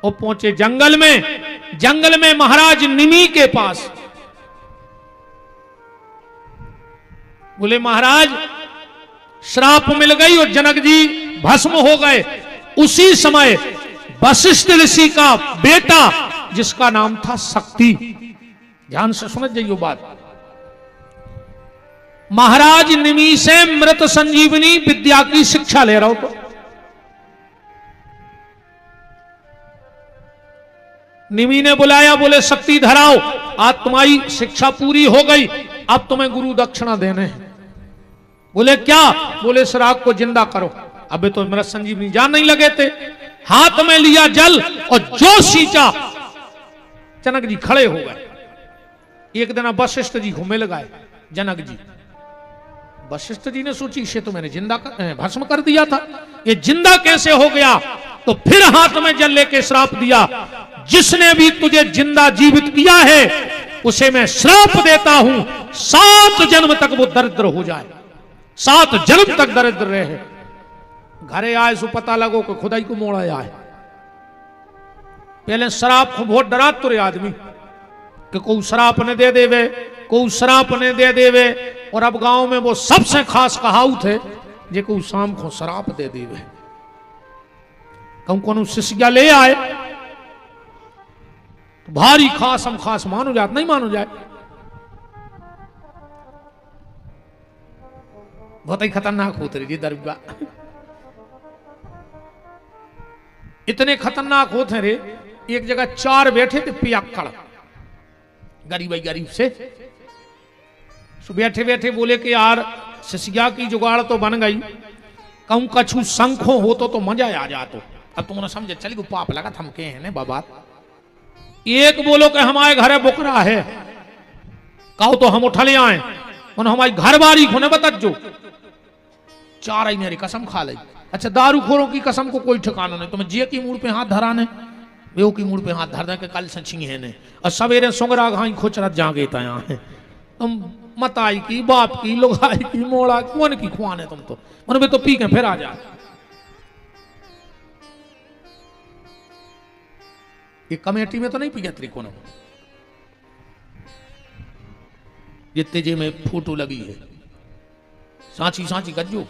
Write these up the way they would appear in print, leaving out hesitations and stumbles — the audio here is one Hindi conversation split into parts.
और पहुंचे जंगल में महाराज निमि के पास। बोले महाराज श्राप मिल गई और जनक जी भस्म हो गए। उसी समय वशिष्ठ ऋषि का बेटा जिसका नाम था शक्ति, ध्यान से समझ जाइए बात, महाराज निमि से मृत संजीवनी विद्या की शिक्षा ले रहा हो। तो निमि ने बुलाया, बोले शक्ति धराओ, आज तुम्हारी शिक्षा पूरी हो गई, अब तुम्हें गुरु दक्षिणा देने हैं। बोले क्या? बोले श्राप को जिंदा करो। अबे तो मृत संजीवनी जान नहीं लगे थे। हाथ में लिया जल और जो सींचा, जनक जी खड़े हो गए। एक दिन वशिष्ठ जी को मिल गए जनक जी। वशिष्ठ जी ने सोची इसे तो मैंने जिंदा भस्म कर दिया था, ये जिंदा कैसे हो गया? तो फिर हाथ में जल लेके श्राप दिया, जिसने भी तुझे जिंदा जीवित किया है उसे मैं श्राप देता हूं, 7 जन्म तक वो दरिद्र हो जाए, 7 जन्म तक दरिद्र रहे। घरे आए सो पता लगो कि खुदाई को मोड़ा आए। पहले श्राप को बहुत डरा तुरे आदमी कि कोई श्राप ने दे देवे, कोई श्राप ने दे देवे। और अब गांव में वो सबसे खास कहावत है जे कोई शाम को श्राप दे देवे। कौन शिष्या ले आए तो भारी खास हम खास मानो जात, नहीं मानो जाए। बहुत ही खतरनाक होते रही जी दरगाह, इतने खतरनाक होते रे। एक जगह 4 बैठे थे पियक्कड़, गरीब से। बैठे बैठे बोले कि यार शिष्या की जुगाड़ तो बन गई, कहूं कछु शंखों हो तो मजा आ जातो। अब तुमने समझे चली को पाप लगा थमके हैं बाबा। एक बोलो कि हमारे घरे बुकरा है, कहो तो हम उठा ले आए, हमारी घर बारी खोने बता जो। 4 ही मेरी कसम खा ली। अच्छा दारूखोरों की कसम को कोई ठिकाना नहीं। तुम्हें जे की मूड पे हाथ धराने, वे की मूड पे हाथ धर दे के कल सची है ने, और सवेरे सुंगरा घाई खोचरत जागे तया है। तुम मताई की, बाप की, लुगाई की, मोड़ा कौन की खुआने तुम तो उनमें तो पी के फिर आ जा। ये कमेटी में तो नहीं पिया त्रिकोण, ये तेजे में फोटो लगी है सांची गज्जू।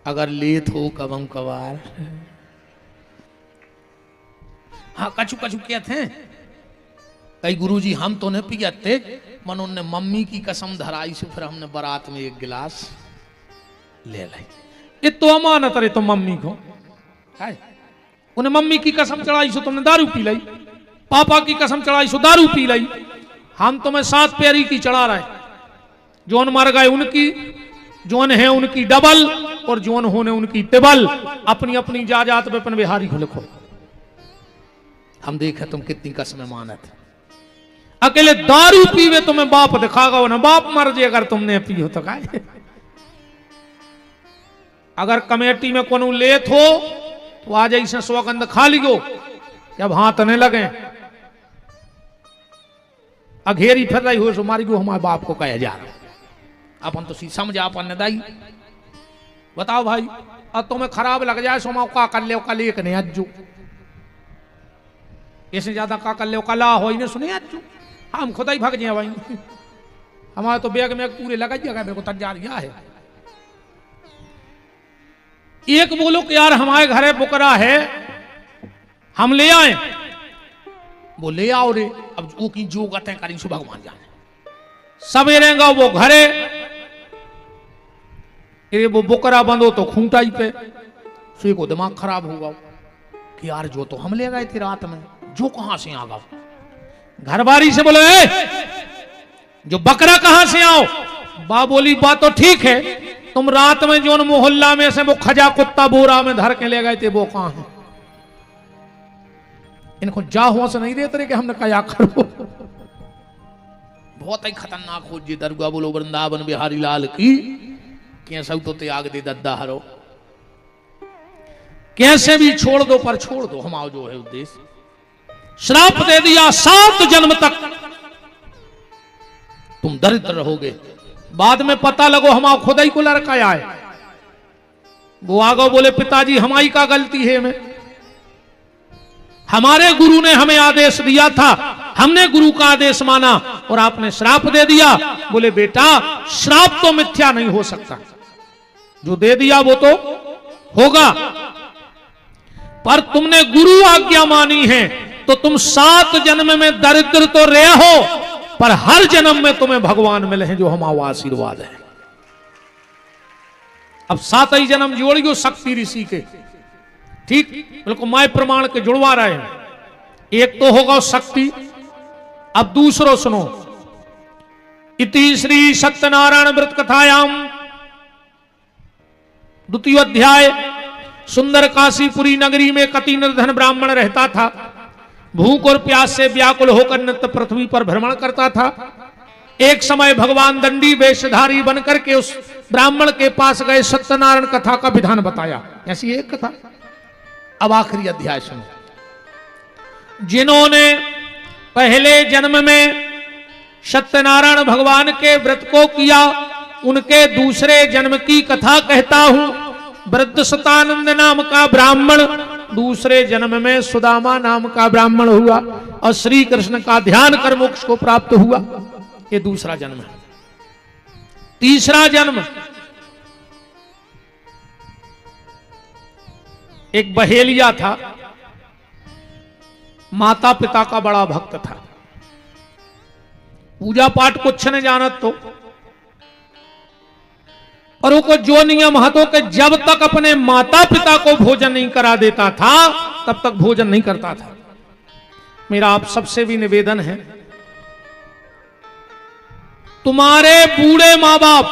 अगर लेत हो कबम कबार, हाँ कछु कहते हैं कई गुरुजी हम तो नहीं पियते, मन उनने मम्मी की कसम धराई से फिर हमने बारात में 1 गिलास ले लाई। ये तो अमानत रहे तो मम्मी को, उन्हें मम्मी की कसम चढ़ाई सो तुमने दारू पी लाई, पापा की कसम चढ़ाई सो दारू पी लाई। हम तुम्हें 7 पैरी की चढ़ा रहे, जोन मर गए उनकी, जोन है उनकी डबल और जोन होने उनकी टिबल। अपनी अपनी जाजात पे अपन बिहारी को लिखो, हम देखे तुम कितनी कसमें मानत। अकेले दारू पीवे तुम्हें बाप दिखागा ना, बाप मर जाए अगर तुमने पियो तो काय। अगर कमेटी में कोनो लेत हो तो आज ऐसे सौगंध खा लियो, जब हाथ नहीं लगे अघेरी फिर रही हो सो मारी गो हमारे बाप को कहे जा रहा। अपन तो समझ अपन ने दाई बताओ भाई, अब तुम्हें खराब लग जाए सो मौका कर ले कल एक नहीं अज्जू, इससे ज्यादा का कर ले कला हो ही नहीं सुने अज्जू, हम खुदा ही भाग जाए भाई। हमारे तो बैग में पूरे लगा जगह मेरे को तैयार किया है। एक बोलो कि यार हमारे घरे बुकरा है हम ले आए, वो ले आओ रे। अब वो की जो गते करी सो भगवान जाने, सवेरेगा वो घरे, वो बुकरा बंदो तो खूंटाई पे, सो को दिमाग खराब होगा कि यार जो तो हम ले गए थे रात में, जो कहां से आ गया। घरबारी से बोलो जो बकरा कहां से आओ। बा बोली बात तो ठीक है, तुम रात में जो मोहल्ला में से वो खजा कुत्ता बोरा में धर के ले गए थे वो कहां है। इनको जा हुआ से नहीं देते कि हमने कया करो। बहुत ही खतरनाक हो जी दरगाह बोलो वृंदावन बिहारी लाल की। कैसे तो त्याग दे दद्दा हरो, कैसे भी छोड़ दो पर छोड़ दो, हमारा जो है उद्देश्य। श्राप दे दिया 7 जन्म तक तुम दरिद्र रहोगे। बाद में पता लगो हमारा खुदा ही को लड़का आए, वो आगे बोले पिताजी हमारी का गलती है में, हमारे गुरु ने हमें आदेश दिया था, हमने गुरु का आदेश माना और आपने श्राप दे दिया। बोले बेटा श्राप तो मिथ्या नहीं हो सकता, जो दे दिया वो तो होगा, पर तुमने गुरु आज्ञा मानी है तो तुम 7 जन्म में दरिद्र तो रहे हो, पर हर जन्म में तुम्हें भगवान मिले हैं जो हमारा आशीर्वाद है। अब 7 ही जन्म जोड़ियो शक्ति ऋषि के, ठीक बिल्कुल माय प्रमाण के जुड़वा रहे हैं। एक तो होगा शक्ति, अब दूसरो सुनो। इति श्री सत्यनारायण व्रत कथायाम 2 अध्याय। सुंदर काशीपुरी नगरी में कति निर्धन ब्राह्मण रहता था। भूख और प्यास से व्याकुल होकर नित्य पृथ्वी पर भ्रमण करता था। एक समय भगवान दंडी वेशधारी बनकर के उस ब्राह्मण के पास गए, सत्यनारायण कथा का विधान बताया। ऐसी एक कथा। अब आखिरी अध्याय सुनो। जिन्होंने पहले जन्म में सत्यनारायण भगवान के व्रत को किया, उनके दूसरे जन्म की कथा कहता हूं। वृद्ध सतानंद नाम का ब्राह्मण दूसरे जन्म में सुदामा नाम का ब्राह्मण हुआ और श्री कृष्ण का ध्यान कर मोक्ष को प्राप्त हुआ। ये दूसरा जन्म है। तीसरा जन्म, एक बहेलिया था, माता पिता का बड़ा भक्त था, पूजा पाठ कुछ न जानत तो, और वो जो नियम हतो कि जब तक अपने माता पिता को भोजन नहीं करा देता था तब तक भोजन नहीं करता था। मेरा आप सबसे भी निवेदन है, तुम्हारे बूढ़े मां बाप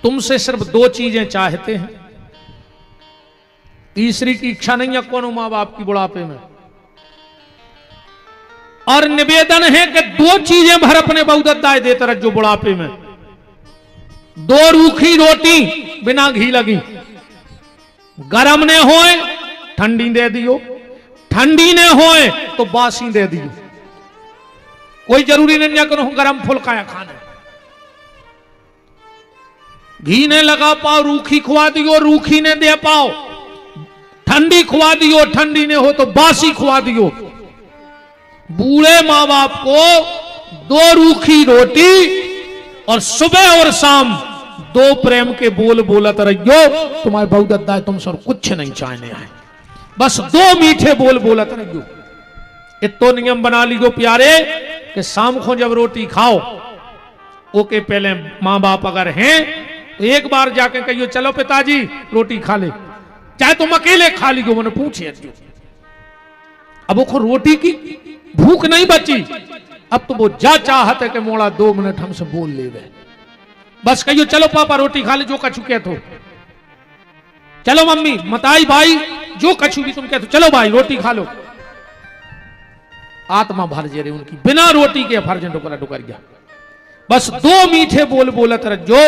तुमसे सिर्फ 2 चीजें चाहते हैं, तीसरी की इच्छा नहीं है कौन मां बाप की बुढ़ापे में। और निवेदन है कि 2 चीजें भर अपने बहुदत्ताए देते रह जो बुढ़ापे में। 2 रूखी रोटी बिना घी लगी, गरम ने होए ठंडी दे दियो, ठंडी ने होए तो बासी दे दियो। कोई जरूरी नहीं करो गरम फुलकाया खाना। घी ने लगा पाओ रूखी खुआ दियो, रूखी ने दे पाओ, ठंडी खुआ दियो, ठंडी ने हो तो बासी खुआ दियो। बूढ़े मां बाप को 2 रूखी रोटी और सुबह और शाम 2 प्रेम के बोल बोलत रहियो। तुम्हारे बहुदत्ता तुम सर कुछ नहीं चाहने आए, बस 2 मीठे बोल बोलत रहियो। इतो नियम बना लियो प्यारे कि शाम को जब रोटी खाओ, ओके पहले मां बाप अगर हैं तो एक बार जाके कहियो चलो पिताजी रोटी खा ले, चाहे तुम अकेले खा लियो, मैंने पूछे। अब वो रोटी की भूख नहीं बची, अब तो वो जा चाहत है कि मोड़ा 2 मिनट हमसे बोल ले वे। बस कहियो चलो पापा रोटी खा ले जो कछु कह तो, चलो मम्मी मताई भाई जो कछु भी तुम कहते हो, चलो भाई रोटी खा लो। आत्मा भर जे रही उनकी, बिना रोटी के फर्ज डुकरा डुकर गया। बस 2 मीठे बोल बोलत रहो,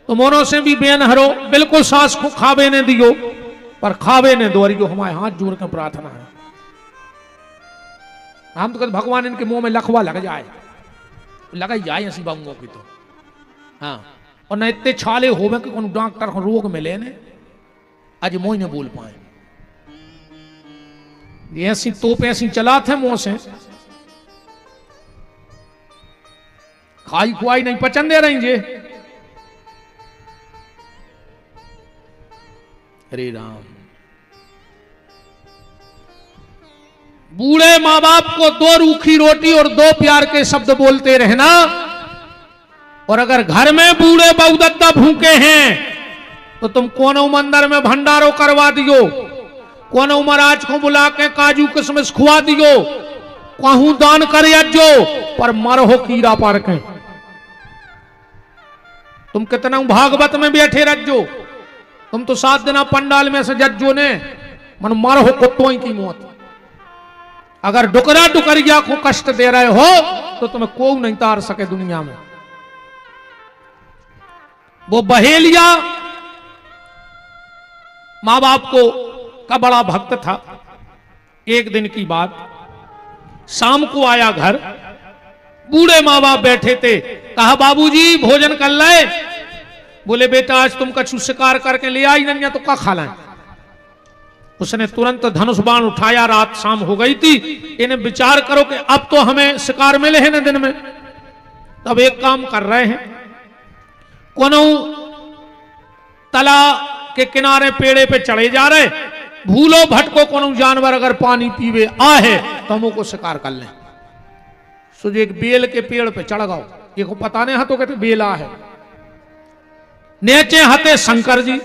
तुमों से भी बेन हरो, बिल्कुल सास को खावे ने दियो, पर खावे ने दो रही हमारे हाथ जोड़ कर प्रार्थना है। हम तो कहते भगवान इनके मुंह में लखवा लग जाए, लगा जाए ऐसी बाबुओं की तो। हाँ, और न इतने छाले हो कि कौन डॉक्टर को रोग मिले ने आज मोह ने बोल पाए। ये ऐसी तोप ऐसी चला थे मुंह से, खाई खुआई नहीं पचन दे रही जे। हरे राम। बूढ़े मां बाप को 2 रूखी रोटी और 2 प्यार के शब्द बोलते रहना। और अगर घर में बूढ़े बहुदत्ता भूखे हैं तो तुम कोनो मंदिर में भंडारो करवा दियो, कोनो महाराज को बुला के काजू किशमिश खुआ दियो, कहूं दान करे अज्जो, पर मरहो कीड़ा पार के। तुम कितना भागवत में बैठे रज्जो, तुम तो 7 दिन पंडाल में से जज्जो ने मन मरहो कुत्तों की मौत। अगर डुकरा डुकरिया को कष्ट दे रहे हो तो तुम्हें कोई नहीं तार सके दुनिया में। वो बहेलिया मां बाप को का बड़ा भक्त था। एक दिन की बात, शाम को आया घर, बूढ़े मां बाप बैठे थे, कहा बाबूजी भोजन कर ले। बोले बेटा आज तुम कछु शिकार करके ले आई नहीं तो क्या खा लाए। उसने तुरंत धनुष बाण उठाया, रात शाम हो गई थी, इन्हें विचार करो कि अब तो हमें शिकार मिले हैं ना दिन में। तब एक काम कर रहे हैं, कोनो तला के किनारे पेड़े पे चढ़े जा रहे, भूलो भटको कोनो जानवर अगर पानी पीवे आहे तो हम को शिकार कर लें। सो एक बेल के पेड़ पे चढ़ गओ, ये को पता नहीं तो कहते बेला है। नीचे हते शंकर जी,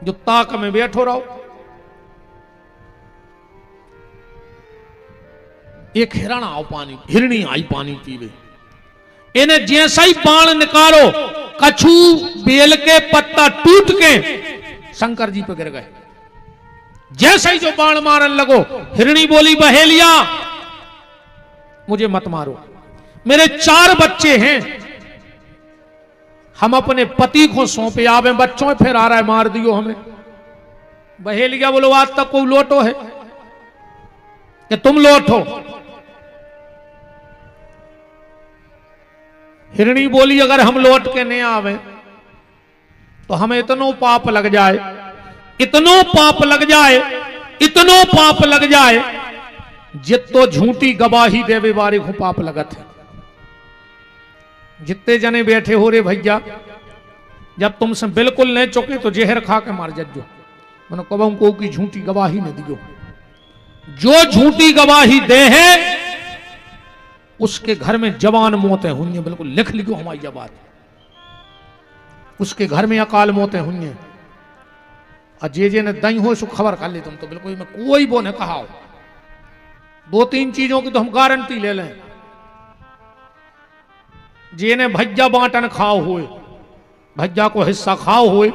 जो ताक में बैठो रहो। एक हिरण आओ पानी, हिरणी आई पानी पीवे। इन्हें जैसा ही बाण निकालो, कछु बेल के पत्ता टूट के शंकर जी पे गिर गए। जैसे ही जो बाण मारन लगो, हिरणी बोली बहेलिया मुझे मत मारो, मेरे 4 बच्चे हैं, हम अपने पति को सौंपे आवे, बच्चों फिर आ रहा है मार दियो हमें। बहेलिया बोलो आज तक कोई लोटो है कि तुम लोटो। हिरणी बोली अगर हम लौट के नहीं आवे तो हमें इतनो पाप लग जाए, इतनो पाप लग जाए, इतनो पाप लग जाए, जितो झूठी गवाही देवे बारे को पाप लगत है। जितने जने बैठे हो रे भैया, जब तुमसे बिल्कुल नहीं चुके तो जहर खा के मार जजो। मैंने कब को की झूठी गवाही ने दियो। जो झूठी गवाही दे है उसके घर में जवान मौतें हुई हैं। बिल्कुल लिख लिखो हमारी यह बात, उसके घर में अकाल मौतें हुई हैं। और जे ने दई हो सो खबर कर ली तुम तो बिल्कुल मैं कोई वो ने कहा। 2-3 चीजों की तो हम गारंटी ले लें। जे ने भज्जा बांटन खाओ हुए, भज्जा को हिस्सा खाओ हुए,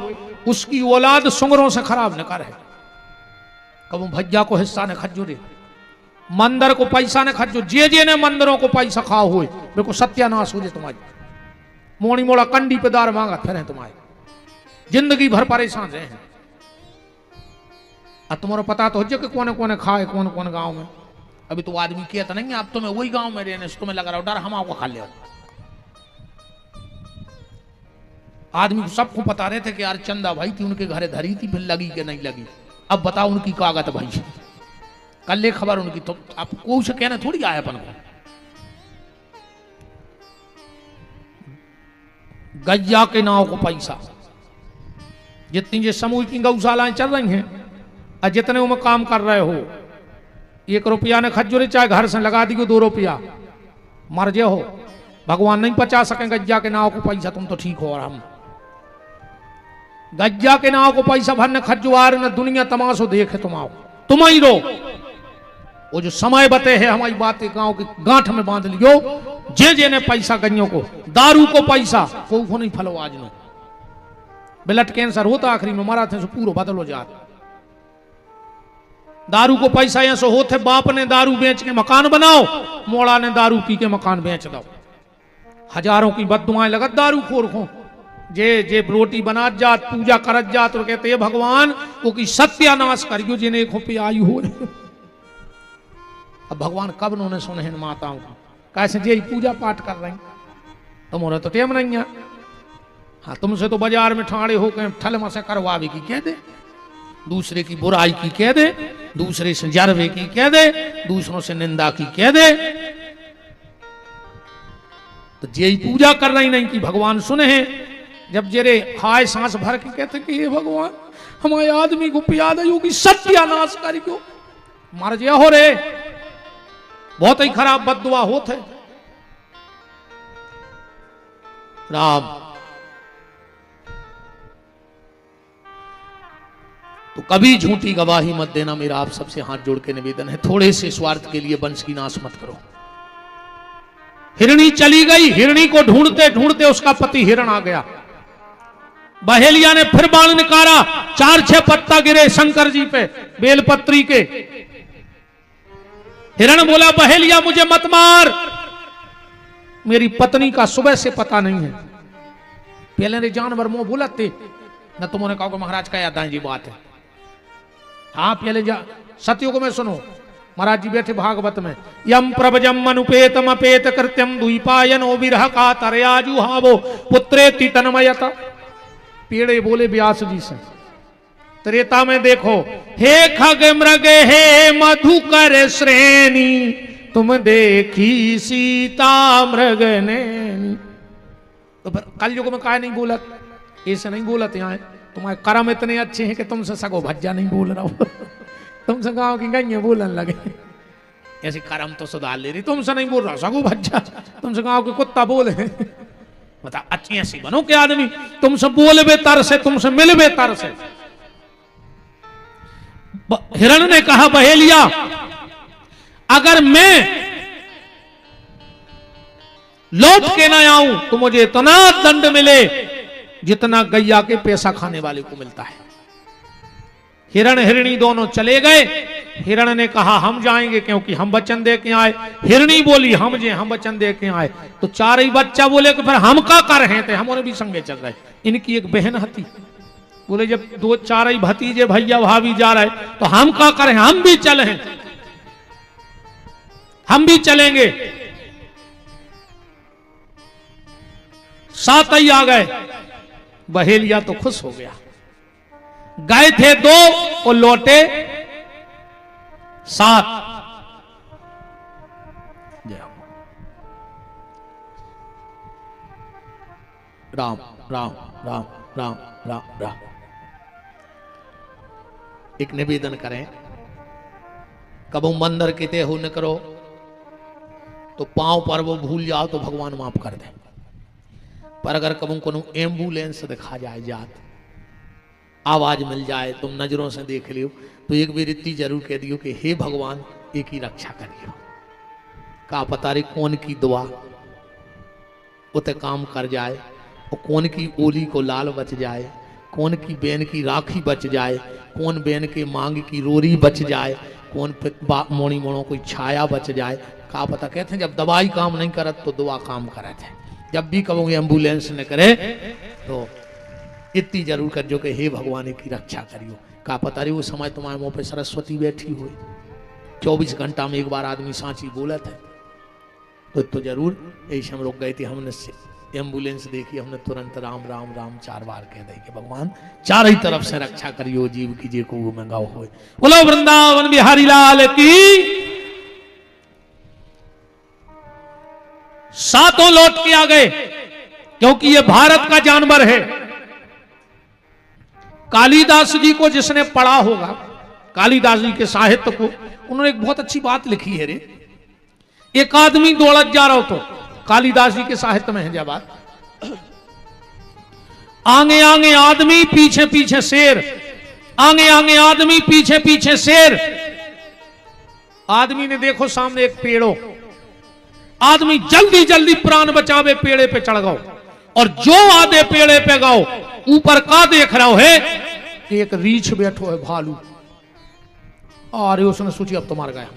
उसकी औलाद सुंगरों से खराब न करे। कब भज्जा को हिस्सा ने खजो रे, मंदिर को पैसा ने खजो। जे ने मंदिरों को पैसा खाओ हुए, बिल्कुल सत्यानाश हो जाए तुम्हारी। मोड़ी मोड़ा कंडी पे दार मांगा फिर है तुम्हारे, जिंदगी भर परेशान रहे हैं। अब तुम्हारा पता तो हो जाए कि कौन कौन खाए, कौन कौन गांव में। अभी तो आदमी कहता नहीं, अब तुम्हें वही गांव में रहने से तुम्हें लग रहा हो डर हम आपको खा ले। आदमी को सबको पता रहे थे कि यार चंदा भाई थी, उनके घरे धरी थी, फिर लगी कि नहीं लगी। अब बताओ उनकी कागत भाई, कल ले खबर उनकी, तो आपको उसे कहना थोड़ी आया अपन को। गैया के नाव को पैसा, जितनी ये समूह की गौशालाएं चल रही हैं और जितने उनमें काम कर रहे हो, 1 रुपया ने खजूरे चाहे घर से लगा दियो 2 रुपया, मर जे हो। भगवान नहीं बचा सके गैया के नाव को पैसा, तुम तो ठीक हो। और हम गैया के नाव को पैसा भरने खजुआर न दुनिया तमाशो देखे, तुम आओ तुम ही रो। वो जो समय बते है हमारी बातें गांव की गांठ में बांध लियो। जे ने पैसा गइयों को, दारू को पैसा को नहीं फलो। आज नो ब्लड कैंसर होता आखिरी में मरा थे, पूरा बदल हो जाता। दारू को पैसा ऐसा होते, बाप ने दारू बेच के मकान बनाओ, मोड़ा ने दारू पी के मकान बेच दो। हजारों की बददुआएं लगत दारू खोर को। जे रोटी बना जात, पूजा करत जात, तो कहते हैं भगवान वो की सत्यानाश करियो जिन्हें एक पे आई हो। अब भगवान कब उन्होंने सुने हैं माताओं को, कैसे जे पूजा पाठ कर रही, तुम्हारा तो टेम नहीं है। हाँ तुमसे तो बाजार में ठाड़े होकर ठल से करवावे की कह दे, दूसरे की बुराई की कह दे, दूसरे से जरवे की कह दे, दूसरों से निंदा की कह दे। तो जे पूजा कर रही नहीं कि भगवान सुने हैं। जब जेरे खाए सांस भर के कहते कि ये भगवान हमारे आदमी को पियाद होगी, सत्यानाश करियो, मर जा हो रे। बहुत ही खराब बददुआ होते राम। तो कभी झूठी गवाही मत देना, मेरा आप सबसे हाथ जोड़ के निवेदन है। थोड़े से स्वार्थ के लिए वंश की नाश मत करो। हिरणी चली गई, हिरणी को ढूंढते ढूंढते उसका पति हिरण आ गया। बहेलिया ने फिर बाण निकाला, 4-6 पत्ता गिरे शंकर जी पे बेलपत्री के। हिरण बोला बहेलिया मुझे मत मार, मेरी पत्नी का सुबह से पता नहीं है। पहले ने जानवर मुंह बोलते न, तुमने कहा महाराज का याद जी बात है। हाँ पहले सत्यों को मैं सुनो, महाराज जी बैठे भागवत में, यम प्रभजम अनुपेतम अपेत कृत्यम द्वीपायनो विरह का तरयाजु हावो पुत्रेति तन्मयता। पेड़े बोले व्यास जी से, त्रेता में देखो, हे खग मृग हे मधुकर श्रेणी तुम देखी सीता मृग नैनी। तो फिर कलयुग में काहे नहीं बोलत, ऐसे नहीं बोलत। यहाँ तुम्हारे कर्म इतने अच्छे हैं कि तुमसे सगो भज्जा नहीं बोल रहा हो तुमसे गाँव की गई बोलने लगे, ऐसे कर्म तो सुधार ले रही, तुमसे नहीं बोल रहा सगो भज्जा, तुमसे गाँव के कुत्ता बोले बता। अच्छी ऐसी बनो के आदमी, तुमसे बोलबे तर से, तुमसे मिलबे तर से। हिरण ने कहा बहेलिया, अगर मैं लौट के ना आऊं तो मुझे इतना दंड मिले जितना गैया के पैसा खाने वाले को मिलता है। हिरण हिरणी दोनों चले गए। हिरण ने कहा हम जाएंगे क्योंकि हम वचन दे के आए। हिरणी बोली हम वचन दे के आए। तो चार ही बच्चा बोले कि फिर हम का कर रहे थे, हम भी संगे चल रहे। इनकी एक बहन हती, बोले जब दो चार ही भतीजे भैया भाभी जा रहे तो हम का करें, हम भी चले, हम भी चलेंगे। सात ही आ गए। बहेलिया तो खुश हो गया। गए थे दो और लौटे सात। राम राम राम राम राम राम। एक निवेदन करें, कबू मंदिर किते हो न करो तो पांव पर वो भूल जाओ तो भगवान माफ कर दे। पर अगर कबू को एम्बुलेंस दिखा जाए, जात आवाज मिल जाए, तुम नजरों से देख लियो तो एक बार इतनी जरूर कह दियो कि हे भगवान एक ही रक्षा करियो। का पता रे कौन की दुआ उते काम कर जाए, और कौन की ओली को लाल बच जाए, कौन की बेन की राखी बच जाए, कौन बेन के मांग की रोरी बच जाए, कौन मोड़ी मोड़ों कोई छाया बच जाए। का पता। कहते हैं जब दवाई काम नहीं करत तो दुआ काम करत है। जब भी कहो एम्बुलेंस न करे तो इतनी जरूर कर जो कि हे भगवान की रक्षा करियो। का पता रे वो समय तुम्हारे मुंह पे सरस्वती बैठी हुई, 24 घंटा में एक बार आदमी सांची बोलत है। तो जरूर ऐसे हम लोग गए थे, हमने एम्बुलेंस देखी, हमने तुरंत राम राम राम 4 बार कह दी कि भगवान चार ही तरफ से रक्षा करियो, जीव कीजिए को मंगाओ हो। बोलो वृंदावन बिहारी लाल की। सातों लौट के आ गए क्योंकि ये भारत का जानवर है। कालिदास जी को जिसने पढ़ा होगा, कालिदास जी के साहित्य को, उन्होंने एक बहुत अच्छी बात लिखी है रे। एक आदमी दौड़त जा रहा हो तो कालिदास जी के साहित्य में है जब बात, आगे आगे आदमी पीछे पीछे शेर, आगे आगे आदमी पीछे पीछे शेर। आदमी ने देखो सामने एक पेड़ो, आदमी जल्दी जल्दी प्राण बचावे पेड़े पे चढ़ गओ, और जो आधे पेड़े पे गओ ऊपर का देख रहा है, एक रीछ बैठो है भालू। अरे उसने सोची अब तो मार गया।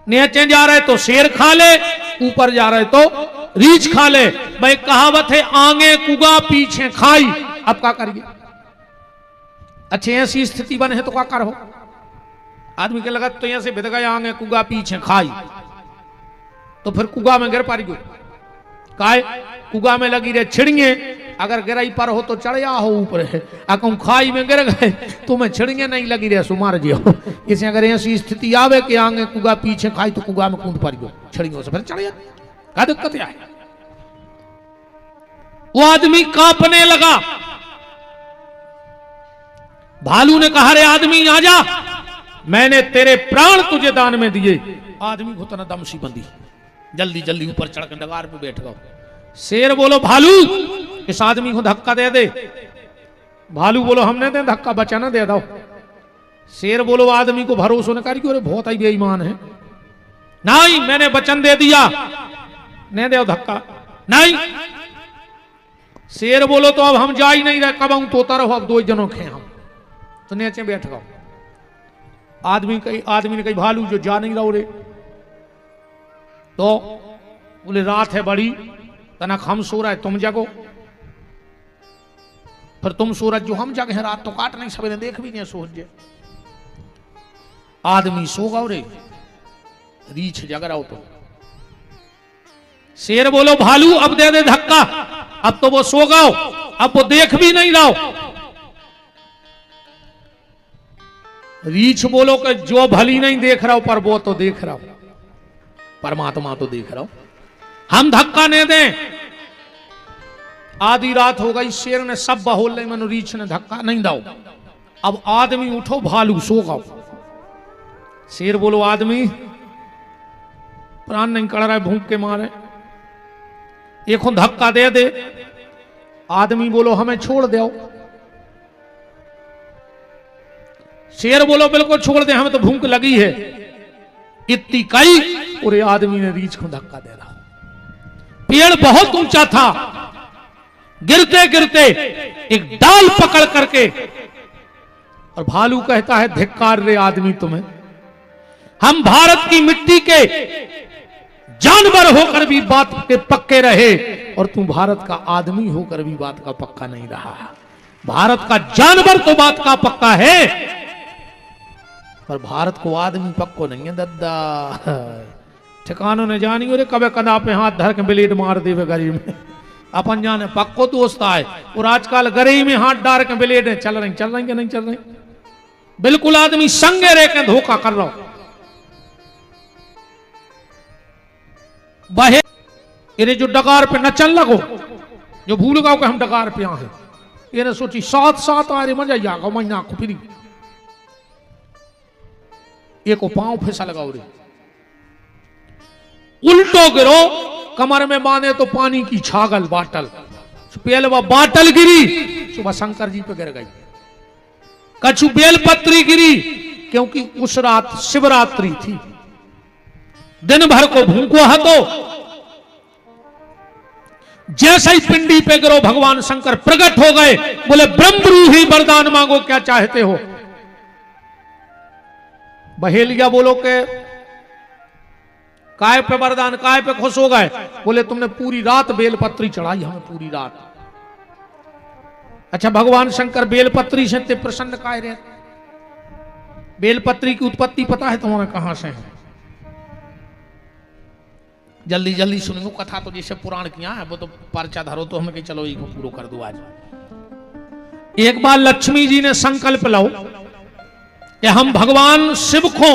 नीचे जा रहे तो शेर खा ले, ऊपर जा रहे तो रीछ खा ले। भाई कहावत है आगे कुगा पीछे खाई। अब क्या करिए, अच्छे ऐसी स्थिति बने है तो क्या करो। आदमी के लगा तो ऐसे बिद गया आगे कुगा पीछे खाई, तो फिर कुगा में गिर पारी गो। काय कुगा में लगी रहे छिड़िए, अगर गिराई पर हो तो चढ़ हो ऊपर है, अगर खाई में गिर गए तो मैं छिड़िए नहीं लगी रहे सुमार जियो। इसे अगर ऐसी स्थिति आवे कि आगे कुगा पीछे खाई तो कुगा में कूद पारी गो, छिड़ियों से फिर चढ़िए, क्या दिक्कत है। वो आदमी कांपने लगा। भालू ने कहा रे आदमी आजा, मैंने तेरे प्राण तुझे दान में दिए। आदमी को तना दमसी बंदी, जल्दी जल्दी ऊपर चढ़ के डगार पे बैठ गओ। शेर बोलो भालू इस आदमी को धक्का दे दे। भालू बोलो हमने दे धक्का, बचाना दे दो। शेर बोलो आदमी को भरोसा न करियो, अरे बहुत ही बेईमान है। नहीं मैंने वचन दे दिया, नहीं दे धक्का नहीं। शेर बोलो तो अब हम जा ही नहीं रहे, कब हम तोता रहो, अब 2 जनों खे हम तो नीचे बैठ गओ। आदमी ने कही भालू जो जा नहीं रहो रे, तो बोले रात है बड़ी, तनक हम सो रहे तुम जगो, फिर तुम सूरज जो हम जगह रात तो काट नहीं, सवेरे देख भी नहीं सूरज। आदमी सो गौ रे, रीछ जग रहा हो तो। शेर बोलो भालू अब दे दे धक्का, अब तो वो सो गओ, अब वो देख भी नहीं रहा। रीछ बोलो कि जो भली नहीं देख रहा हो पर वो तो देख रहा हो, परमात्मा तो देख रहा हो, हम धक्का नहीं दें। आधी रात हो गई, शेर ने सब बहोल ले, मनु रीछ ने धक्का नहीं दाओ। अब आदमी उठो, भालू सो गओ। शेर बोलो आदमी प्राण नहीं कड़ रहा है भूख के मारे, एक धक्का दे दे। आदमी बोलो हमें छोड़ दो। शेर बोलो बिल्कुल छोड़ दे, हमें तो भूख लगी है। इतनी कई पूरे आदमी ने रीछ को धक्का दे रहा। पेड़ बहुत ऊंचा था, गिरते गिरते एक डाल पकड़ करके, और भालू कहता है धिक्कार रे आदमी तुम्हें, हम भारत की मिट्टी के जानवर होकर भी बात के पक्के रहे, और तू भारत का आदमी होकर भी बात का पक्का नहीं रहा। भारत का जानवर तो बात का पक्का है, पर भारत को आदमी पक्को नहीं है दद्दा। ठिकानों ने जानी अरे कबे कदा पे हाथ धर के ब्लेड मार देवे गरीब में, अपन जाने पक्को दोस्त आए। और आजकल गरीब में हाथ डाल के ब्लेड चल रहे कि नहीं चल रहे, बिल्कुल आदमी संगे रह के धोखा कर रहा हो। बहे इन्हें जो डगार पे नचन लगो, जो भूल गओ कि हम डगार पे आ हैं, इन्हें सोची साथ साथ आ रहे मजा जागा महीना को फिरी एक पांव फिसल गओ रे, उल्टो गिरो, कमर में बांधे तो पानी की छागल बाटल, बेलवा बाटल गिरी, सुबह शंकर जी पे गिर गई। कछु बेलपत्री गिरी, क्योंकि उस रात शिवरात्रि थी, दिन भर को भूखो हतो। जैसे ही पिंडी पे गिरो भगवान शंकर प्रकट हो गए, बोले ब्रह्मरूही वरदान मांगो क्या चाहते हो। बहेलिया बोलो के काय पे वरदान, काय पे खुश हो गए। बोले तुमने पूरी रात बेलपत्री चढ़ाई हमें, पूरी रात। अच्छा भगवान शंकर बेलपत्री से ते प्रसन्न काय रहे? बेलपत्री की उत्पत्ति पता है तुम्हारे कहां से है? जल्दी जल्दी सुनियो कथा, तो जैसे पुराण किया है वो तो पर्चा धरो तो हमें कहीं चलो ये पूरा कर दो आज। एक बार लक्ष्मी जी ने संकल्प लो कि हम भगवान शिव को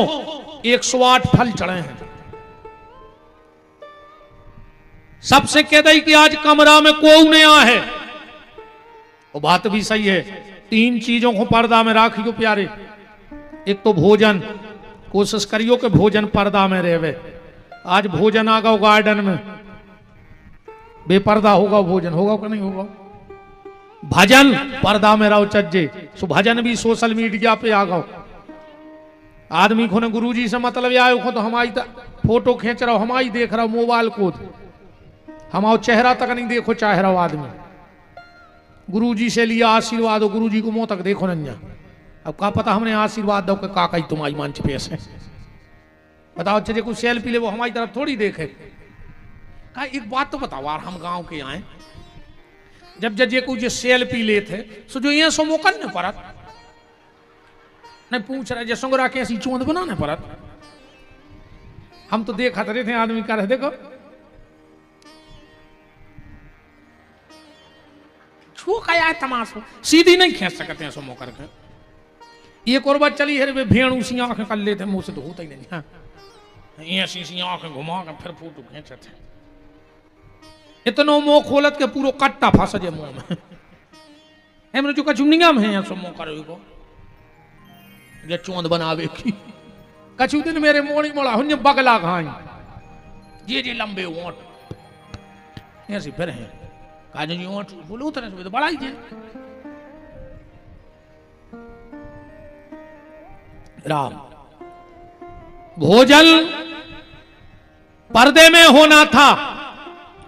108 फल चढ़े हैं। सबसे कह दई कि आज कमरा में कोई नहीं आ है, वो बात भी सही है। 3 चीजों को पर्दा में राखियो प्यारे, एक तो भोजन, कोशिश करियो कि भोजन पर्दा में रहे। आज भोजन आ गओ गार्डन में, बेपर्दा होगा भोजन, होगा कि नहीं होगा। भजन पर्दा में रहो चज्जे, सो भजन भी सोशल मीडिया पे आ गओ। आदमी को ने गुरुजी से मतलब आयो को तो हमारी फोटो खींच रहा हो, हमारी देख रहा हो मोबाइल को, हमारा चेहरा तक नहीं देखो चाह रहा हो आदमी। गुरुजी से लिया आशीर्वाद हो, गुरुजी को मुंह तक देखो नहीं। अब का पता हमने आशीर्वाद दो कि काका ही तुम्हारी मंच पे से बताओ, चलिए कुछ सेल्फी ले, वो हमारी तरफ थोड़ी देखे। कहा एक बात तो बताओ यार, हम गांव के आए, जब जजे कुछ सेल्फी ले थे सो जो ये सो मौका नहीं परत नहीं पूछ रहे जसोंगरा कैसी चोंद बनाने परत। हम तो देखा रहे थे आदमी कर रहे, देखो छू का तमाशो, सीधी नहीं खींच सकते हैं सो मौका के। एक और बात चली है, भेड़ू सी आंखें कर लेते मुंह से तो होता ही नहीं। हाँ ऐसी आंखें घुमा के फिर फोटो खींचे थे, इतनो मुंह खोलत के पूरा कट्टा फंस जे मुंह में। हमने जो कछु निगम है सो मुंह करे को ये चोंद बनावे की। कछु दिन मेरे मोड़ी मोड़ा हुन्ने बगला खाई, ये लंबे ओंठ ऐसे फिर है काजे जी ओंठ बोलो उतरे से तो बड़ा ही जे। राम भोजन पर्दे में होना था,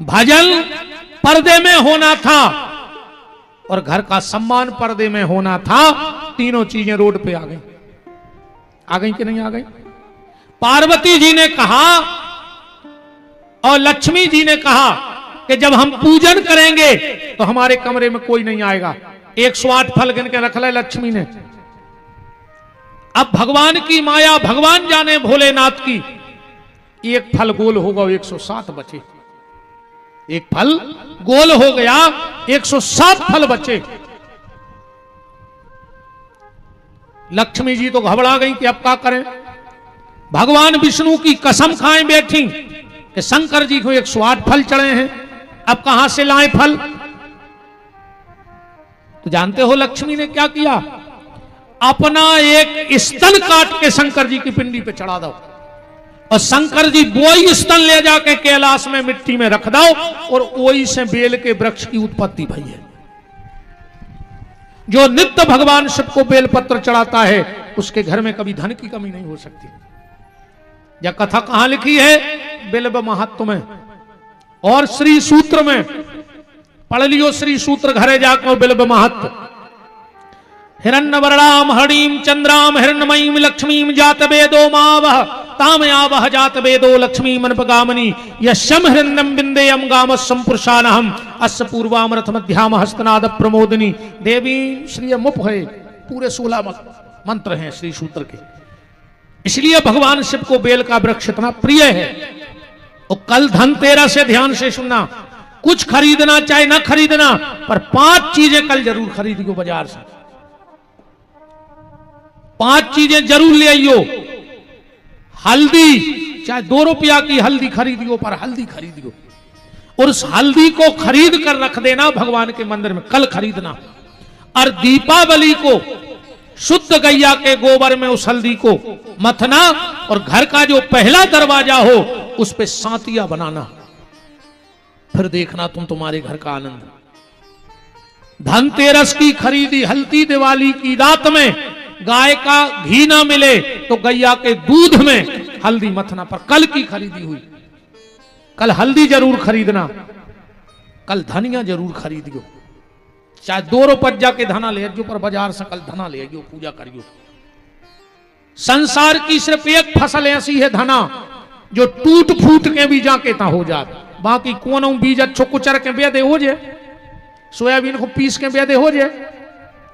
भजन पर्दे में होना था, और घर का सम्मान पर्दे में होना था। तीनों चीजें रोड पे आ गई कि नहीं आ गई? पार्वती जी ने कहा और लक्ष्मी जी ने कहा कि जब हम पूजन करेंगे तो हमारे कमरे में कोई नहीं आएगा। 108 फल गिन के रख ले लक्ष्मी ने, अब भगवान की माया भगवान जाने भोलेनाथ की, एक फल गोल होगा 107 बचे, एक फल गोल हो गया 107 फल बचे। लक्ष्मी जी तो घबरा गई कि अब क्या करें। भगवान विष्णु की कसम खाएं बैठी कि शंकर जी को 108 फल चढ़े हैं, अब कहां से लाए फल। तो जानते हो लक्ष्मी ने क्या किया, अपना एक स्तन काट के शंकर जी की पिंडी पे चढ़ा दो और शंकर जी वही स्तन ले जाके कैलाश में मिट्टी में रख दो और वही से बेल के वृक्ष की उत्पत्ति भई है। जो नित्य भगवान शिव को बेलपत्र चढ़ाता है उसके घर में कभी धन की कमी नहीं हो सकती। यह कथा कहां लिखी है, बिल्व महत्व में और श्री सूत्र में पढ़ लियो। श्री सूत्र घरे जाकर बिल्व महत्व। हिरण्यवर्णाम हरिणीम चंद्राम हिरण्यमयीम लक्ष्मीम जात वेदो मावह तामयावह जात वेदो लक्ष्मी मनपगामनी यशम हिरण्यम बिंदेयम गाम संपुरुषानहम अस्य पूर्वामरथ मध्याम हस्तनाद प्रमोदिनी देवी श्री मुप है। पूरे 16 मंत्र हैं श्री सूत्र के। इसलिए भगवान शिव को बेल का वृक्ष इतना प्रिय है। और कल धनतेरस से ध्यान से सुनना, कुछ खरीदना चाहे ना खरीदना पर 5 चीजें कल जरूर खरीदियो बाजार से। 5 चीजें जरूर ले आइयो। हल्दी, चाहे 2 रुपया की हल्दी खरीदियो पर हल्दी खरीदियो और उस हल्दी को खरीद कर रख देना भगवान के मंदिर में, कल खरीदना। और दीपावली को शुद्ध गैया के गोबर में उस हल्दी को मथना और घर का जो पहला दरवाजा हो उस पे सांतिया बनाना, फिर देखना तुम्हारे घर का आनंद। धनतेरस की खरीदी हल्दी दिवाली की रात में गाय का घी ना मिले तो गैया के दूध में हल्दी मथना, पर कल की खरीदी हुई। कल हल्दी जरूर खरीदना, कल धनिया जरूर खरीदियो। चाहे 2 रुपया के धना ले जो पर बाजार से कल धना ले आइयो, पूजा करियो। संसार की सिर्फ एक फसल ऐसी है धना जो टूट फूट के भी जाके ता हो जात, बाकी कोनो बीज अच्छो कुचर के बेदे हो जाए, सोयाबीन को पीस के बेदे हो जाए,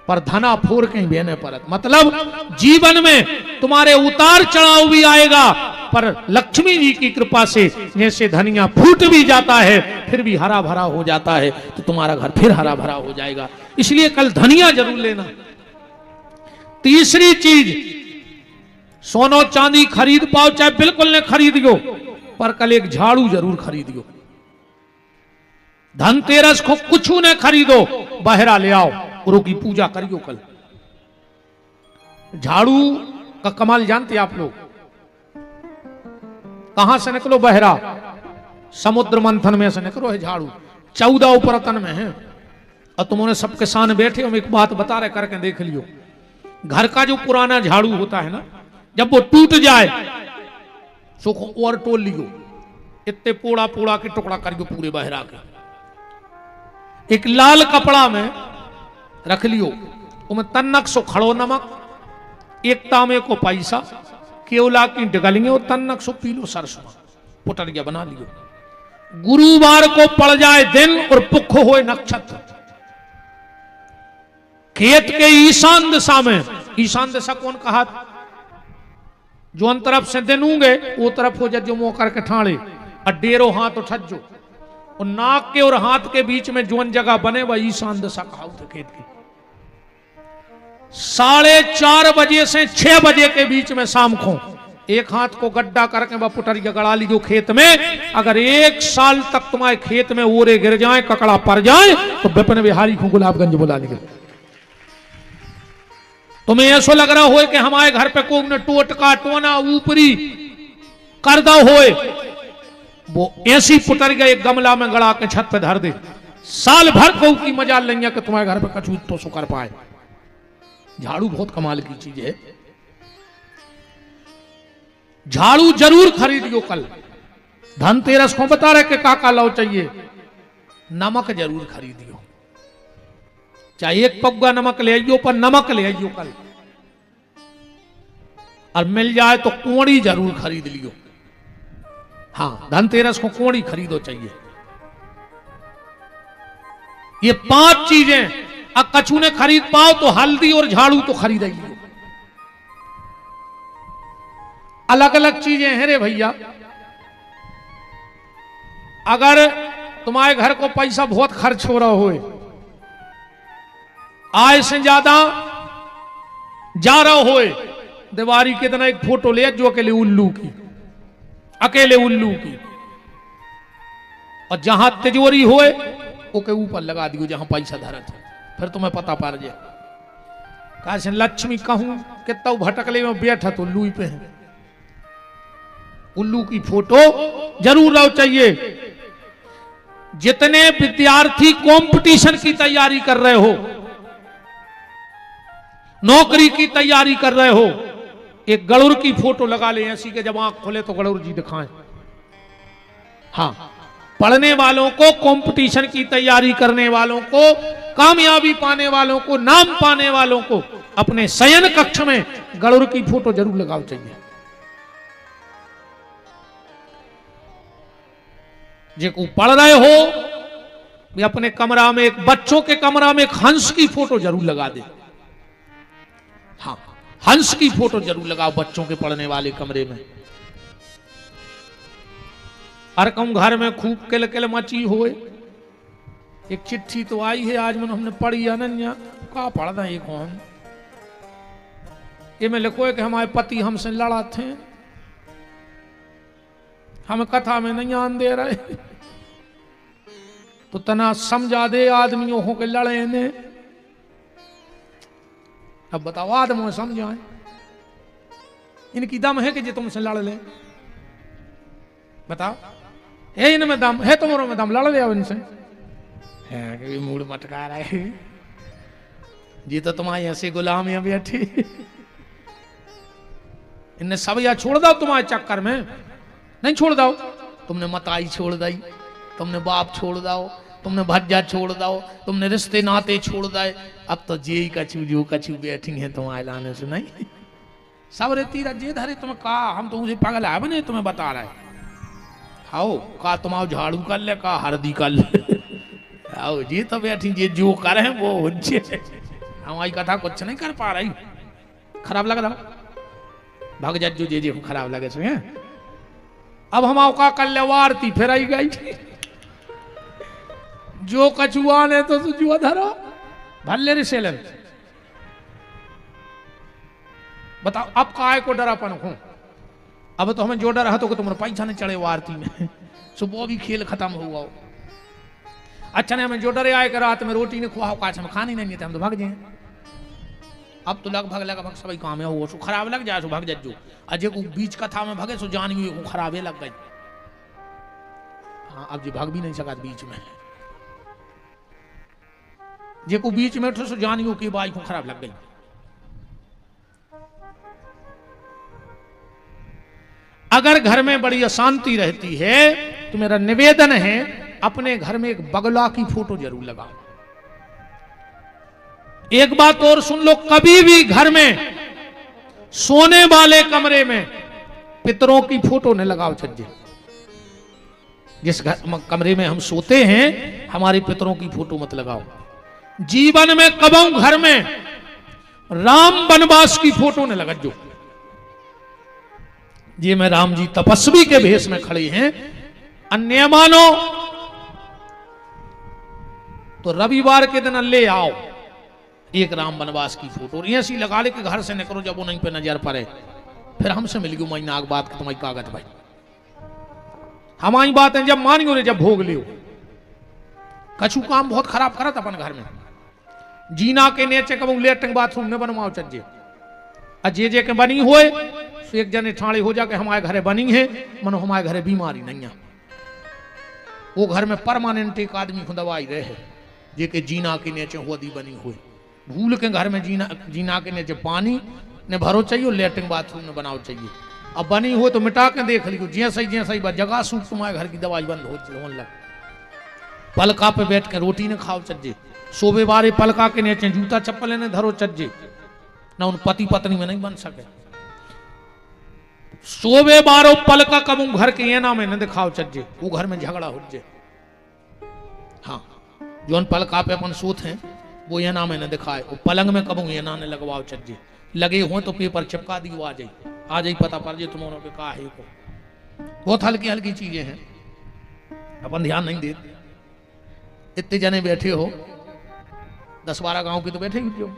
पर धना फोड़ के ही बेने परत। मतलब जीवन में तुम्हारे उतार चढ़ाव भी आएगा पर लक्ष्मी जी की कृपा से जैसे धनिया फूट भी जाता है फिर भी हरा भरा हो जाता है, तो तुम्हारा घर फिर हरा भरा हो जाएगा। इसलिए कल धनिया जरूर लेना। तीसरी चीज, सोनो चांदी खरीद पाओ चाहे बिल्कुल ने खरीदियो पर कल एक झाड़ू जरूर खरीदियो। धनतेरस को कुछ न खरीदो, बहरा ले आओ, गुरु की पूजा करियो। कल झाड़ू का कमाल जानते आप लोग, कहां से निकलो बहरा, समुद्र मंथन में से निकलो है झाड़ू, 14 उपरतन में है। और तुमने सब किसान बैठे हो, एक बात बता रहे करके देख लियो। घर का जो पुराना झाड़ू होता है ना, जब वो टूट जाए सो और टोल लियो, इतने पोड़ा पोड़ा के टुकड़ा करियो पूरे बहरा के, एक लाल कपड़ा में रख लियो, उमें तन्नक सो खड़ो नमक, एक तांबे को पैसा, केवला की डगलिए और तन्नक सो पीलो सरसों पुटरिया बना लियो। गुरुवार को पड़ जाए दिन और पुख होए नक्षत्र, खेत के ईशान दिशा में, ईशान दिशा कौन कहा, जो अन तरफ से दिन होंगे वो तरफ हो जो मुंह करके ठाणे और डेरो हाथ उठजो और नाक के और हाथ के बीच में जोन जगह बने वह ईशान दिशा कहा खेत की। 4:30 बजे से 6 बजे के बीच में शाम को एक हाथ को गड्ढा करके वह पुटरिया गड़ा लीजिए खेत में। अगर 1 साल तक तुम्हारे खेत में ओरे गिर जाए, ककड़ा पड़ जाए, तो विपिन बिहारी को गुलाबगंज बुला लीजिए। तुम्हें ऐसा लग रहा हो कि हमारे घर पे कोई ने टोटका टोना ऊपरी करदा होए, वो ऐसी पुटरिया एक गमला में गड़ा के छत पे धर दे, साल भर को की मजा लेंगे कि तुम्हारे घर पे कछु तो सो कर पाए। झाड़ू बहुत कमाल की चीज है, झाड़ू जरूर खरीदियो। कल धनतेरस को बता रहे कि काका लाओ चाहिए, नमक जरूर खरीदियो, चाहे 1 पग्गा नमक ले आइयो, पर नमक ले आइयो कल। और मिल जाए तो कोड़ी जरूर खरीद लियो। हाँ, धनतेरस को कोड़ी खरीदो चाहिए। ये 5 चीजें अब कछु ने खरीद पाओ तो हल्दी और झाड़ू तो खरीद लियो। अलग अलग चीजें हैं रे भैया। अगर तुम्हारे घर को पैसा बहुत खर्च हो रहा हो, आय से ज्यादा जा रहा हो, दीवारी के दिन एक फोटो ले जो अकेले उल्लू की, अकेले उल्लू की, और जहां तिजोरी होए ओके ऊपर लगा दियो जहां पैसा धरत है, फिर तुम्हें पता पड़ जाए। कहा लक्ष्मी कहूं कितना भटकले में बैठा तो उल्लू पे है। उल्लू की फोटो जरूर लो चाहिए। जितने विद्यार्थी कंपटीशन की तैयारी कर रहे हो, नौकरी की तैयारी कर रहे हो, एक गरुड़ की फोटो लगा ले ऐसी के जब आंख खोले तो गरुड़ जी दिखाएं। हाँ, पढ़ने वालों को, कंपटीशन की तैयारी करने वालों को, कामयाबी पाने वालों को, नाम पाने वालों को अपने शयन कक्ष में गरुड़ की फोटो जरूर लगाओ चाहिए। जो पढ़ रहे हो अपने कमरा में, एक बच्चों के कमरा में एक हंस की फोटो जरूर लगा दे। हाँ, हंस की फोटो जरूर लगाओ बच्चों के पढ़ने वाले कमरे में। हर कम घर में खूब किल किल मची होए। एक चिट्ठी तो आई है आज मन हमने पढ़ी अनन्या का पढ़ना ये कौन, ये में लिखो है कि हमारे पति हमसे लड़ा थे, हम कथा में नहीं आन दे रहे, तो तना समझा दे आदमियों हो के लड़े ने। अब बताओ आदमी समझाए, इनकी दम है कि जो तुमसे लड़ ले? बताओ, है इनमें दम है? तुम्हारों में दम, लड़ ले इनसे। है मूड मटका रहा है जी, तो तुम्हारी ऐसी गुलामियां बैठी। इनने सब या छोड़ दो तुम्हारे चक्कर में, नहीं छोड़ दो। तुमने मताई छोड़ दी, तुमने बाप छोड़ दो, तुमने भज्जा छोड़ दो, तुमने रिश्ते नाते छोड़ दे। अब तो जे कछु जो कछु बैठी है तुम्हारे लाने से नहीं। सब रेती जे धरे तुम्हें कहा, हम तो मुझे पागल है बने तुम्हें बता रहे। आओ का तुम्हारा झाड़ू कर ले, का हरदी कर ले। आओ जी तो बैठी जे जो करे हैं वो होचे। हमारी कथा कुछ नहीं कर पा रही, खराब लग रहा भाग जा जो जे खराब लगे सो। अब हम का कर ले वारती फिर आई गई। जो कछुआ ने तो जुआ धरो भल्ले रिसेलन। बताओ अब काय को डरापन हो? अब तो हमें जो डर है तो तुम्हारे पैसा नहीं चढ़े वारती में, सुबह भी खेल खत्म हुआ। अच्छा ने हमें जो डरे आए कि रात में रोटी नहीं खुआ काच में खानी नहीं थे, हम तो भाग जाए। अब तो लगभग सभी काम है वो सो खराब लग जाए सो भाग जाजो। अजय को बीच कथा में भगे सो जान गई खराबे लग गई। हाँ, अब जी भाग भी नहीं सका बीच में, जे को बीच में उठो सो जान गई की बाई को खराब लग गई। अगर घर में बड़ी अशांति रहती है तो मेरा निवेदन है अपने घर में एक बगला की फोटो जरूर लगाओ। एक बात और सुन लो, कभी भी घर में सोने वाले कमरे में पितरों की फोटो न लगाओ छज्जे। जिस कमरे में हम सोते हैं हमारे पितरों की फोटो मत लगाओ। जीवन में कबों घर में राम वनवास की फोटो न लगा जो। ये में राम जी तपस्वी के भेष में खड़े हैं, अन्य मानो तो रविवार के दिन ले आओ एक राम वनवास की फोटो ऐसी लगा ले कि घर से निकलो जब वो नहीं पे नजर पड़े, फिर हमसे मिल गई महीना के बाद तुम्हारी कागज भाई। हमारी बात है जब मानियो रे जब भोग लियो। कछु काम बहुत खराब करत अपन घर में, जीना के नीचे कब लेटरिंग बाथरूम ने बनवाओ चज्जे अजे के बनी होए एक जने ठाणे हो जाके हमारे घरे बनी है, मनो हमारे घरे बीमारी नहीं है। वो घर में परमानेंट एक आदमी को दवाई रहे जे के जीना के नीचे होदी बनी हुई। भूल के घर में जीना के नीचे पानी ने भरो चाहिए, लेटरिंग बाथरूम ने बनाओ चाहिए। अब बनी हो तो मिटा के देख लियो जैसे ही जगह सूख तुम्हारे घर की दवाई बंद हो लग। पलका पे बैठ के रोटी ने खाओ चज्जे, सोबे बारे पलका के नीचे जूता चप्पल ने धरो चज्जे, ना उन पति पत्नी में नहीं बन सके। सोबे बारो पलका कबू घर के ये नाम न दिखाओ चज्जे, वो घर में झगड़ा हो जाए। हाँ, जो पलका पे अपन सोत हैं वो ये नाम न दिखाए, वो पलंग में कबू ये ना लगवाओ चज्जे। लगे हो तो पेपर चिपका दियो आ जाए। आज ही पता पड़ जाए तुम्हारों के का है को। बहुत हल्की हल्की चीजें हैं, अपन ध्यान नहीं देते। इतने जने बैठे हो, 10-12 गांव के तो बैठे ही हो।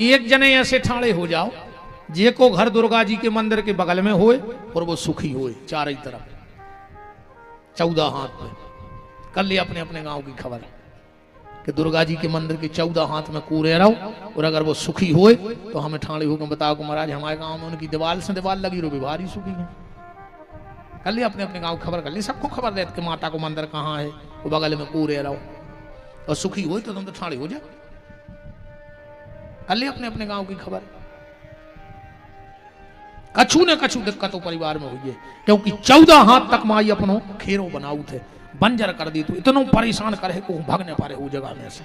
एक जने ऐसे ठाणे हो जाओ जे को घर दुर्गा जी के मंदिर के बगल में होए और वो सुखी होए चारों तरफ 14 हाथ में। कर ले अपने अपने गांव की खबर कि दुर्गा जी के मंदिर के 14 हाथ में कूरे रहो, और अगर वो सुखी होए तो हमें ठाणे होकर बताओ कि महाराज हमारे गांव में उनकी दीवार से दीवार लगी रो बीमारी सुखी है। कर ले अपने अपने गांव खबर कर ले, सबको खबर दे कि माता को मंदिर कहाँ है, वो बगल में कूरे रहो और सुखी हो तो तुम तो ठाणे हो जाओ। कर ले अपने अपने गांव की खबर। कछु न कछु दिक्कतों परिवार में हुई है, क्योंकि 14 हाथ तक माई अपनो खेरो बनाऊ थे, बंजर कर दी तो इतनो परेशान करे को भागने पारे वो जगह में से।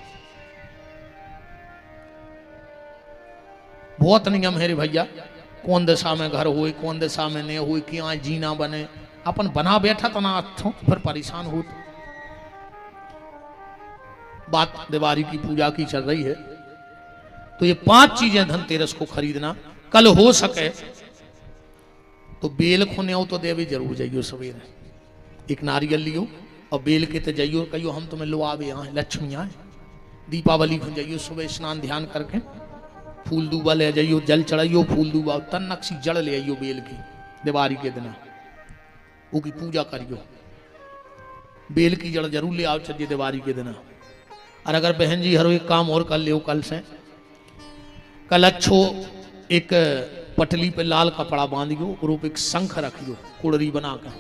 बहुत नियम है रे भैया, कौन दिशा में घर हुई कौन दिशा में नहीं हुई, क्या जीना बने, अपन बना बैठा तो ना फिर परेशान हो। बात दिवाली की पूजा की चल रही है, तो ये 5 चीजें धनतेरस को खरीदना। कल हो सके तो बेल खोने हो तो देवी जरूर जाइयो सवेरे, एक नारियल लियो और बेल के ते जाइयो, कहियो हम तुम्हें लुआवे यहाँ लक्ष्मी आए। दीपावली को जाइयो सुबह स्नान ध्यान करके फूल दूबा ले जाइयो, जल चढ़ाइयो, फूल दूबा तन नक्शी जड़ ले आइयो बेल की, दिवाली के दिन वो की पूजा करियो। बेल की जड़ जरूर ले आओ चलिए दिवाली के दिन। और अगर बहन जी हर एक काम और कर लियो कल से, कल अच्छो एक पटली पे लाल कपड़ा बांधियो और एक शंख रखियो कुड़री बना कर।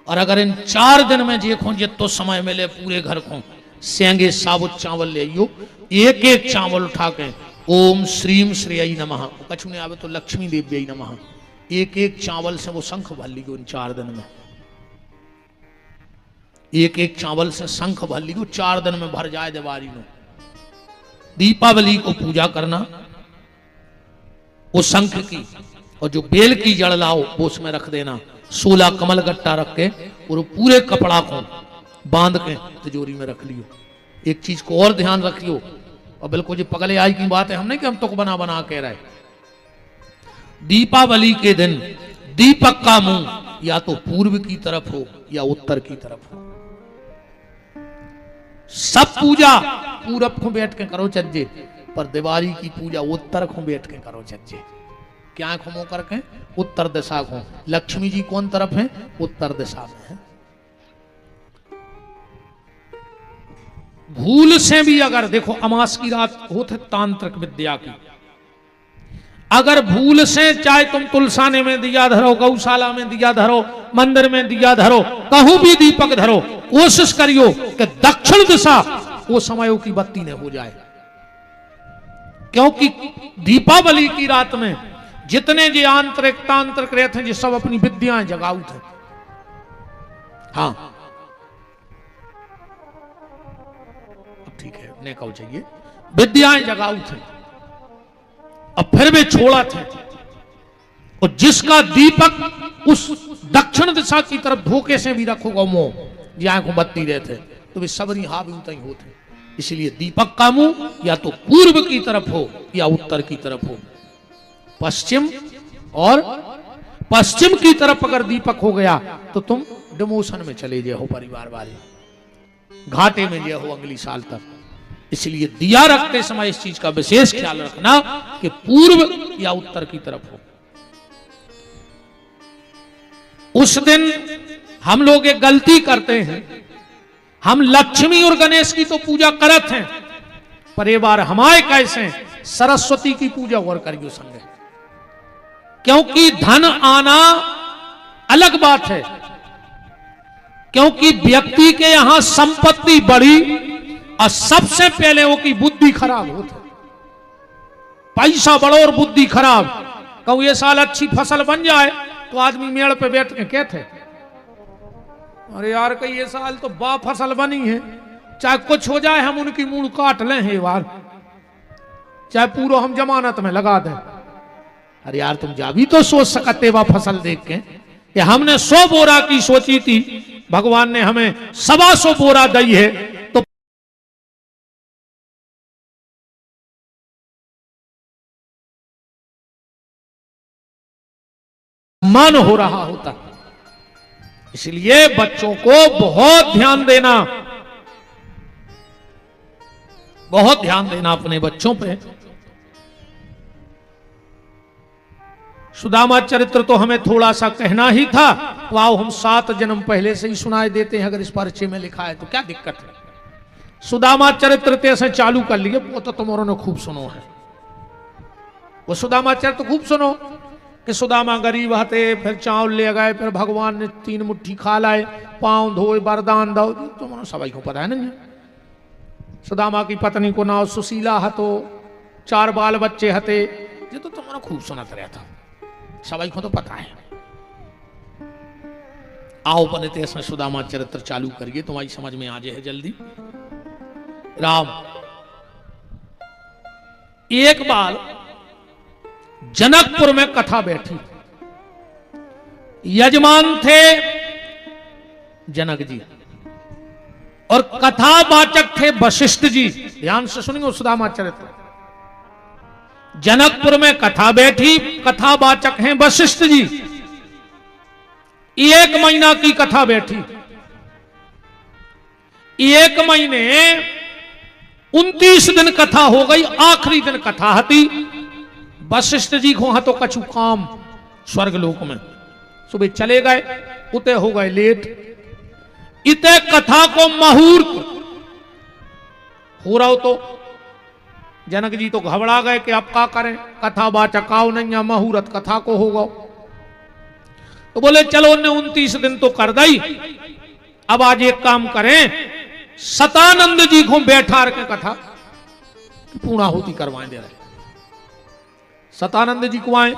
और अगर इन 4 दिन में देखो जितो समय मिले पूरे घर को सेंगे साबुत चावल ले आइयो, एक एक चावल उठा के ओम श्रीम श्रेय नमः, कछु ने आवे तो लक्ष्मी देव्यै नमः, एक एक चावल से वो शंख भर लियो इन 4 दिन में। एक एक चावल से शंख भर लियो, 4 दिन में भर जाए दिवाली में। दीपावली को पूजा करना वो शंख की, और जो बेल की जड़ लाओ वो उसमें रख देना, 16 कमल गट्टा रख के और पूरे कपड़ा को बांध के तिजोरी में रख लियो। एक चीज को और ध्यान रखियो, और बिल्कुल जो पगले आई की बात है, हम नहीं कि हम तुक बना बना कह रहे। दीपावली के दिन दीपक का मुंह या तो पूर्व की तरफ हो या उत्तर की तरफ हो। सब पूजा पूरब को बैठ के करो चज्जे, पर दिवाली की पूजा उत्तर को बैठ के करो चज्जे। क्या खमो करके उत्तर दिशा को। लक्ष्मी जी कौन तरफ है? उत्तर दिशा में है। भूल से भी अगर देखो अमास की रात होते तांत्रिक विद्या की, अगर भूल से चाहे तुम तुलसाने में दिया धरो, गौशाला में दिया धरो, मंदिर में दिया धरो, कहूं भी दीपक धरो, कोशिश करियो कि दक्षिण दिशा वो समयों की बत्ती न हो जाए। क्योंकि दीपावली की रात में जितने जे आंतरिक तांत्रिक रहते हैं, जो सब अपनी विद्याएं जगाऊ थे। हाँ ठीक है, ने कहो चाहिए विद्याएं जगाऊ थे और फिर वे छोड़ा थे, और जिसका दीपक उस दक्षिण दिशा की तरफ धोखे से भी रखोगा मुंह जहां को बत्ती रहते, तो वे सबरी हावी उतई होते। इसलिए दीपक का मुंह या तो पूर्व की तरफ हो या उत्तर की तरफ हो। पश्चिम और पश्चिम की तरफ अगर दीपक हो गया तो तुम डिमोशन में चले जाओ परिवार वाले, घाटे में जाओ अगली साल तक। इसलिए दिया रखते समय इस चीज का विशेष ख्याल रखना कि पूर्व या उत्तर की तरफ हो। उस दिन हम लोग एक गलती करते हैं, हम लक्ष्मी और गणेश की तो पूजा करत हैं, पर ये बार हमारे कैसे सरस्वती की पूजा और करियो संगे। क्योंकि धन आना अलग बात है, क्योंकि व्यक्ति के यहां संपत्ति बढ़ी और सबसे पहले वो की बुद्धि खराब होती। पैसा बढ़ो और बुद्धि खराब। कहूं ये साल अच्छी फसल बन जाए तो आदमी मेड़ पे बैठ के कहते अरे यार कहीं ये साल तो बा फसल बनी है, चाहे कुछ हो जाए हम उनकी मूड़ काट लें ये बार, चाहे पूरा हम जमानत में लगा दें। अरे यार तुम जा भी तो सोच सकते बा फसल देख के कि हमने 100 बोरा की सोची थी, भगवान ने हमें 125 बोरा दी है। अपमान हो रहा होता। इसलिए बच्चों को बहुत ध्यान देना, बहुत ध्यान देना अपने बच्चों पे। सुदामा चरित्र तो हमें थोड़ा सा कहना ही था, तो आओ हम 7 जन्म पहले से ही सुनाए देते हैं। अगर इस परिचय में लिखा है तो क्या दिक्कत है। सुदामा चरित्र ते चालू कर लिए, वो तो तुमों ने खूब सुनो है। वो सुदामा चरित्र खूब सुनो कि सुदामा गरीब हते, फिर चावल ले गए, फिर भगवान ने 3 मुट्ठी खा लाए, पांव धोए, वरदान दो। तुमने सभी को पता है ना। सुदामा की पत्नी को नाव सुशीला हतो, 4 बाल बच्चे हते। ये तो तुमने खूब सुनत रहता, सभी को तो पता है। आओ बने इसमें सुदामा चरित्र चालू करिए, तुम्हारी समझ में आ जाए जल्दी। राम एक बार जनकपुर में कथा बैठी। यजमान थे जनक जी और कथावाचक थे वशिष्ठ जी। ध्यान से सुनिए सुदामा चरित्र। जनकपुर में कथा बैठी, कथावाचक हैं वशिष्ठ जी। 1 महीना की कथा बैठी। 1 महीने 29 दिन कथा हो गई। आखिरी दिन कथा हती। वशिष्ठ जी को तो कछु काम स्वर्ग लोक में, सुबह चले गए, उते हो गए लेट। इते कथा को मुहूर्त हो रहा हो तो जनक जी तो घबरा गए कि अब क्या करें, कथा वाचक आओ नहीं, या मुहूर्त कथा को होगा। तो बोले चलो उन्हें 29 दिन तो कर दई, अब आज एक काम करें, सतानंद जी को बैठा के कथा पूर्ण होती करवाएं दे रहे। सतानंद जी को आए,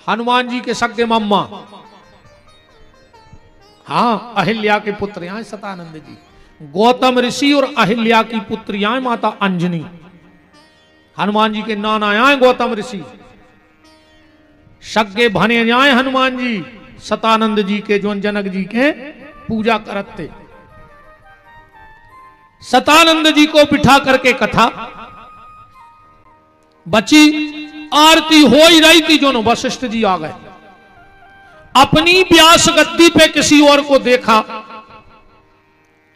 हनुमान जी के सगे मम्मा, हाँ अहिल्या के पुत्र आए सतानंद जी। गौतम ऋषि और अहिल्या की पुत्री आए माता अंजनी। हनुमान जी के नाना आए गौतम ऋषि, सगे भने आए हनुमान जी सतानंद जी के, जो जनक जी के पूजा करते। सतानंद जी को बिठा करके कथा बची। आरती हो ही रही थी, जो वशिष्ठ जी आ गए। अपनी व्यास गद्दी पे किसी और को देखा,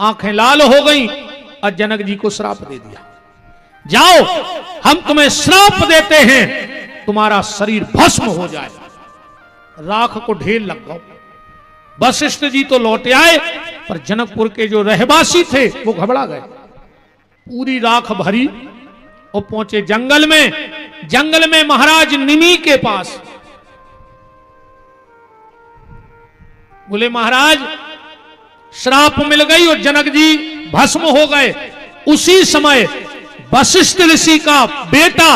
आंखें लाल हो गई और जनक जी को श्राप दे दिया। जाओ हम तुम्हें श्राप देते हैं, तुम्हारा शरीर भस्म हो जाए, राख को ढेर लग गओ। वशिष्ठ जी तो लौटे आए, पर जनकपुर के जो रहवासी थे वो घबरा गए। पूरी राख भरी और पहुंचे जंगल में। जंगल में महाराज निमि के पास बोले महाराज श्राप मिल गई और जनक जी भस्म हो गए। उसी समय वशिष्ठ ऋषि का बेटा,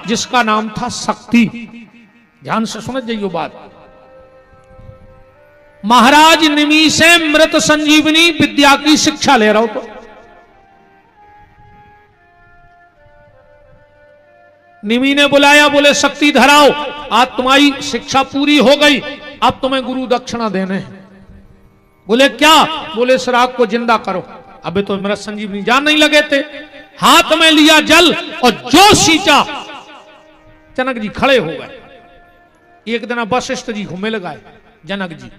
जिसका नाम था शक्ति, ध्यान से सुन जाइयो बात, महाराज निमि से मृत संजीवनी विद्या की शिक्षा ले रहा हो। तो निमि ने बुलाया, बोले शक्ति धराओ, आज तुम्हारी शिक्षा पूरी हो गई, अब तुम्हें गुरु दक्षिणा देने हैं। बोले क्या? बोले श्राप को जिंदा करो। अबे तो मृत संजीवनी जान नहीं लगे थे। हाथ में लिया जल और जो सींचा, जनक जी खड़े हो गए। एक दिन वशिष्ठ जी को मिल गए जनक जी।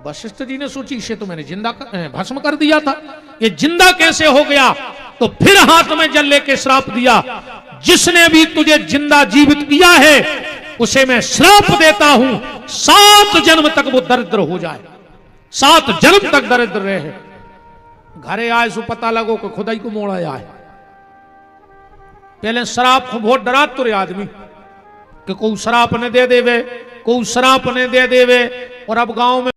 वशिष्ठ जी ने सोची इसे तो मैंने जिंदा भस्म कर दिया था, ये जिंदा कैसे हो गया? तो फिर हाथ में जल लेके श्राप दिया, जिसने भी तुझे जिंदा जीवित किया है उसे मैं श्राप देता हूं, 7 जन्म तक वो दरिद्र हो जाए, 7 जन्म तक दरिद्र रहे। घरे आए सो पता लगो कि खुदाई को मोड़ा आए। पहले श्राप को बहुत डरा तुरे आदमी कि कोई श्राप ने दे देवे, कोई श्राप ने दे देवे। और अब गांव में